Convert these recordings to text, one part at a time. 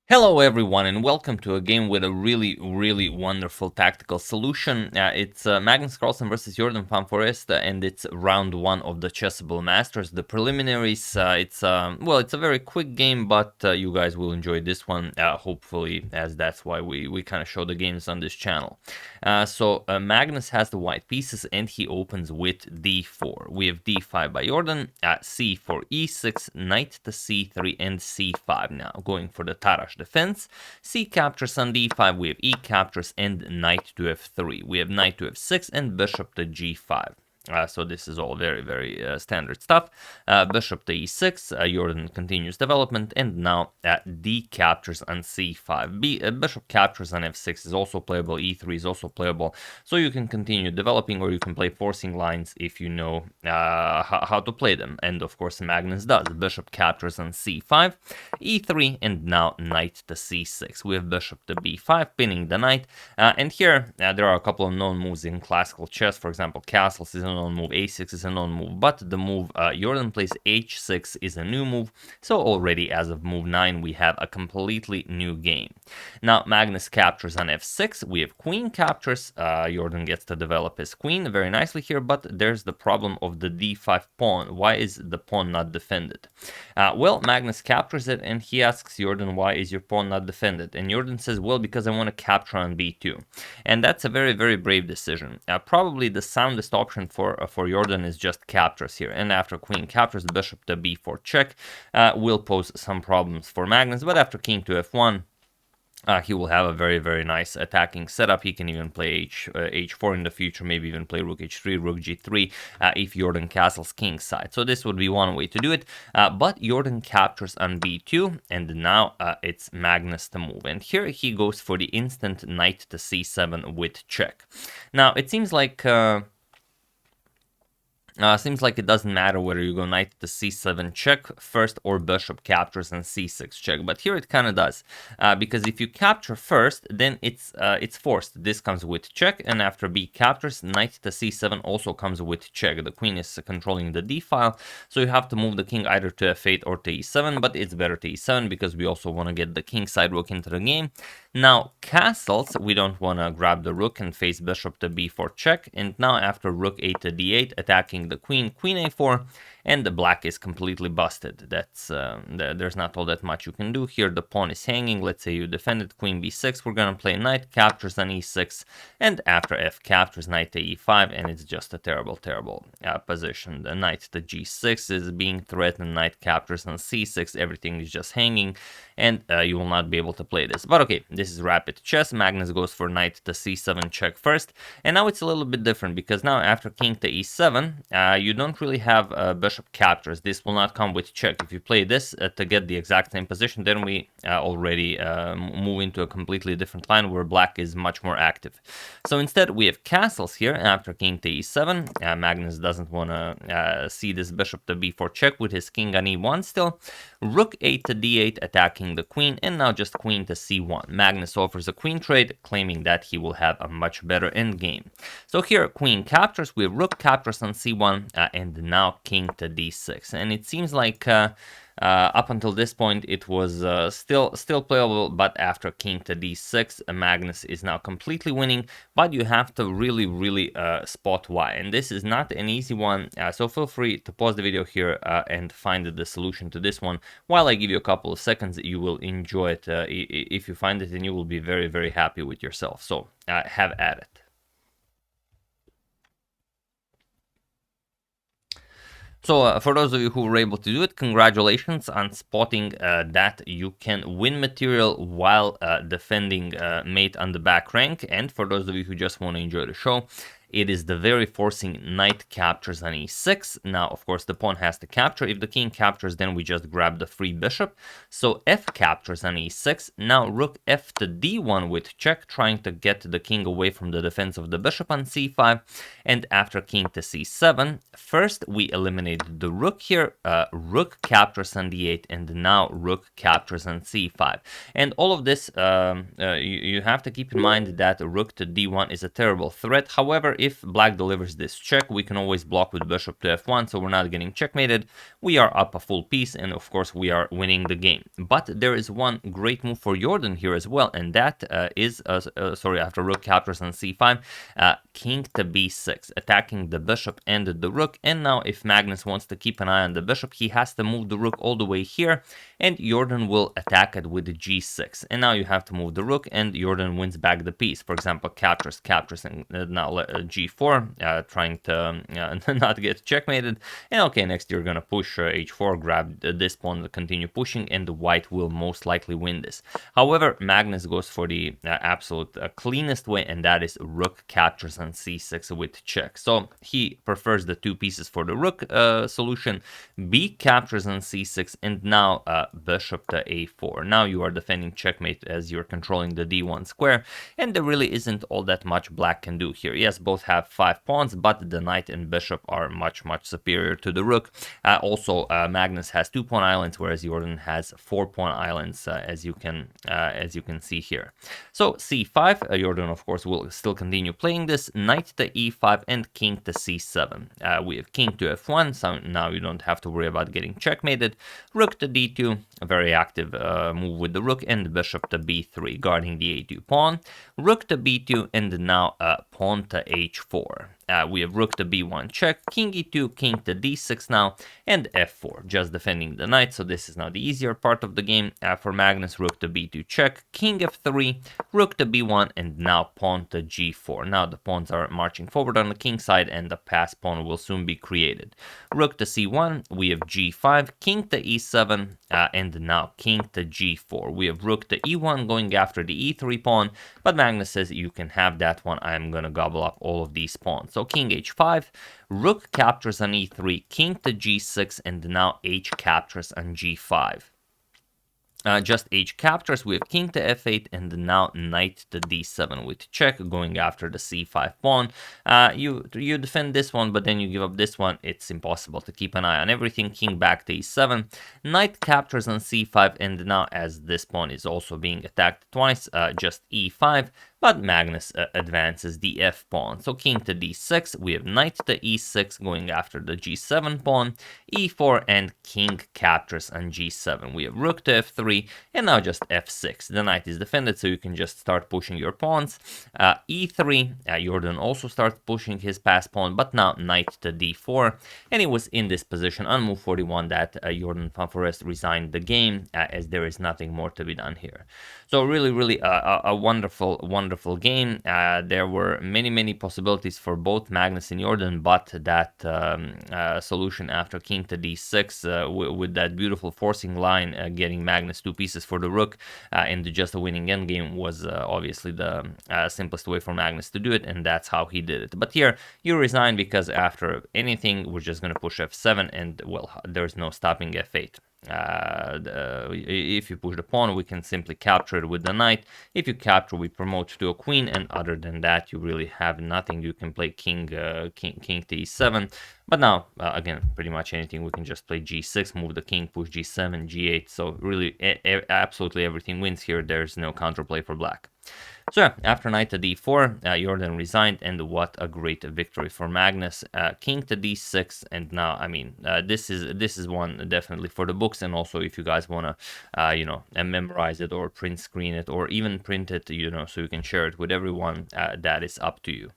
Hello everyone and welcome to a game with a really wonderful tactical solution. It's Magnus Carlsen versus Jorden van Foreest, and it's round 1 of the Chessable Masters. The preliminaries, it's a very quick game, but you guys will enjoy this one, hopefully, as that's why we kind of show the games on this channel. So Magnus has the white pieces and he opens with d4. We have d5 by Jorden, c4, e6, knight to c3 and c5 now, going for the Tarrasch defense. C captures on d5, we have e captures and knight to f3. We have knight to f6 and bishop to g5. So this is all very standard stuff. Bishop to e6, Jorden continues development, and now d captures on c5. Bishop captures on f6 is also playable, e3 is also playable, so you can continue developing, or you can play forcing lines if you know how to play them, and of course Magnus does. Bishop captures on c5, e3, and now knight to c6. We have bishop to b5, pinning the knight, and here there are a couple of known moves in classical chess. For example, castles is a known move, a6 is a known move, but the move Jorden plays h6 is a new move, so already as of move 9 we have a completely new game. Now Magnus captures on f6, we have queen captures, Jorden gets to develop his queen very nicely here, but there's the problem of the d5 pawn. Why is the pawn not defended? Well, Magnus captures it and he asks Jorden, why is your pawn not defended? And Jorden says, well, because I want to capture on b2. And that's a very brave decision. Probably the soundest option for Jorden is just captures here, and after queen captures, the bishop to b4 check will pose some problems for Magnus, but after king to f1, he will have a very nice attacking setup. He can even play h4 in the future, maybe even play rook h3, rook g3, if Jorden castles king side. So this would be one way to do it, but Jorden captures on b2, and now it's Magnus to move. And here he goes for the instant knight to c7 with check. Now, it seems like it doesn't matter whether you go knight to c7 check first or bishop captures and c6 check, but here it kind of does, because if you capture first, then it's forced. This comes with check, and after b captures, knight to c7 also comes with check. The queen is controlling the d file, so you have to move the king either to f8 or to e7, but it's better to e7 because we also want to get the king side rook into the game. Now castles, we don't want to grab the rook and face bishop to b4 check, and now after rook 8 to d8, attacking the queen, queen a4, and the black is completely busted. That's there's not all that much you can do here. The pawn is hanging. Let's say you defended queen b6. We're gonna play knight captures on e6, and after f captures, knight to e5, and it's just a terrible position. The knight to g6 is being threatened. Knight captures on c6. Everything is just hanging, and you will not be able to play this. But okay, this is rapid chess. Magnus goes for knight to c7 check first, and now it's a little bit different because now after king to e7, you don't really have bishop captures. This will not come with check. If you play this to get the exact same position, then we already move into a completely different line where black is much more active. So instead we have castles here after king to e7. Magnus doesn't want to see this bishop to b4 check with his king on e1 still. Rook 8 to d8 attacking the queen, and now just queen to c1. Magnus offers a queen trade, claiming that he will have a much better endgame. So here queen captures, we have rook captures on c1, and now king to d6. And it seems like up until this point it was still playable, but after king to d6, Magnus is now completely winning, but you have to really spot why, and this is not an easy one, so feel free to pause the video here and find the solution to this one. While I give you a couple of seconds, you will enjoy it if you find it, and you will be very happy with yourself. So have at it. So for those of you who were able to do it, congratulations on spotting that you can win material while defending mate on the back rank. And for those of you who just want to enjoy the show, it is the very forcing knight captures on e6. Now, of course, the pawn has to capture. If the king captures, then we just grab the free bishop. So f captures on e6. Now rook f to d1 with check, trying to get the king away from the defense of the bishop on c5. And after king to c7, first we eliminated the rook here. Rook captures on d8, and now rook captures on c5. And all of this, you have to keep in mind that rook to d1 is a terrible threat. However, if black delivers this check, we can always block with bishop to f1, so we're not getting checkmated. We are up a full piece, and of course we are winning the game. But there is one great move for Jorden here as well, and that is, after rook captures on c5, king to b6, attacking the bishop and the rook. And now if Magnus wants to keep an eye on the bishop, he has to move the rook all the way here, and Jorden will attack it with the g6. And now you have to move the rook, and Jorden wins back the piece. For example, captures, and now g4, trying to not get checkmated. And okay, next you're gonna push h4, grab this pawn, continue pushing, and the white will most likely win this. However, Magnus goes for the absolute cleanest way, and that is rook captures on c6 with check. So he prefers the 2 pieces for the rook solution. B captures on c6, and now bishop to a4. Now you are defending checkmate as you're controlling the d1 square, and there really isn't all that much black can do here. Yes, both have 5 pawns, but the knight and bishop are much superior to the rook. Also, Magnus has 2 pawn islands, whereas Jorden has 4 pawn islands, as you can see here. So c5, Jorden of course will still continue playing this. Knight to e5 and king to c7. We have king to f1, so now you don't have to worry about getting checkmated. Rook to d2, a very active move with the rook, and bishop to b3, guarding the a2 pawn. Rook to b2, and now pawn to h4. We have rook to b1 check, king e2, king to d6 now, and f4, just defending the knight. So this is now the easier part of the game for Magnus. Rook to b2 check, king f3, rook to b1, and now pawn to g4. Now the pawns are marching forward on the king side, and the pass pawn will soon be created. Rook to c1, we have g5, king to e7, and now king to g4. We have rook to e1 going after the e3 pawn, but Magnus says you can have that one, I'm gonna gobble up all of these pawns. So king h5, rook captures on e3, king to g6, and now h captures on g5. Just h captures, we have king to f8, and now knight to d7 with check, going after the c5 pawn. You defend this one, but then you give up this one. It's impossible to keep an eye on everything. King back to e7, knight captures on c5, and now as this pawn is also being attacked twice, just e5. But Magnus advances the f pawn. So king to d6, we have knight to e6 going after the g7 pawn, e4, and king captures on g7. We have rook to f3, and now just f6. The knight is defended, so you can just start pushing your pawns. E3, Jorden also starts pushing his pass pawn, but now knight to d4. And it was in this position on move 41 that Jorden van Foreest resigned the game, as there is nothing more to be done here. So really a wonderful game. There were many possibilities for both Magnus and Jorden, but that solution after king to d6 with that beautiful forcing line, getting Magnus 2 pieces for the rook into just a winning endgame was obviously the simplest way for Magnus to do it, and that's how he did it. But here you resign because after anything we're just going to push f7, and well, there's no stopping f8. If you push the pawn, we can simply capture it with the knight. If you capture, we promote to a queen, and other than that, you really have nothing. You can play king to e7, but now again, pretty much anything. We can just play g6, move the king, push g7, g8. So really, absolutely everything wins here. There's no counterplay for black. So yeah, after knight to d4, Jorden resigned, and what a great victory for Magnus. King to d6, and now, I mean, this is one definitely for the books, and also if you guys want to, memorize it or print screen it or even print it, so you can share it with everyone, that is up to you.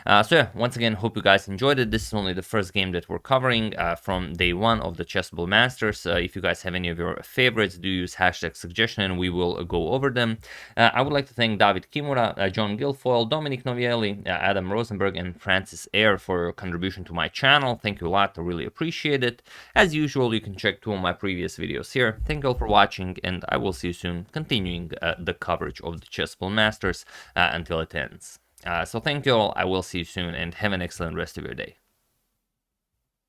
So yeah, once again, hope you guys enjoyed it. This is only the first game that we're covering from day 1 of the Chessable Masters. If you guys have any of your favorites, do use #suggestion and we will go over them. I would like to thank David Kimura, John Guilfoyle, Dominic Novielli, Adam Rosenberg, and Francis Eyre for your contribution to my channel. Thank you a lot, I really appreciate it. As usual, you can check 2 of my previous videos here. Thank you all for watching, and I will see you soon, continuing the coverage of the Chessable Masters until it ends. So thank you all, I will see you soon, and have an excellent rest of your day.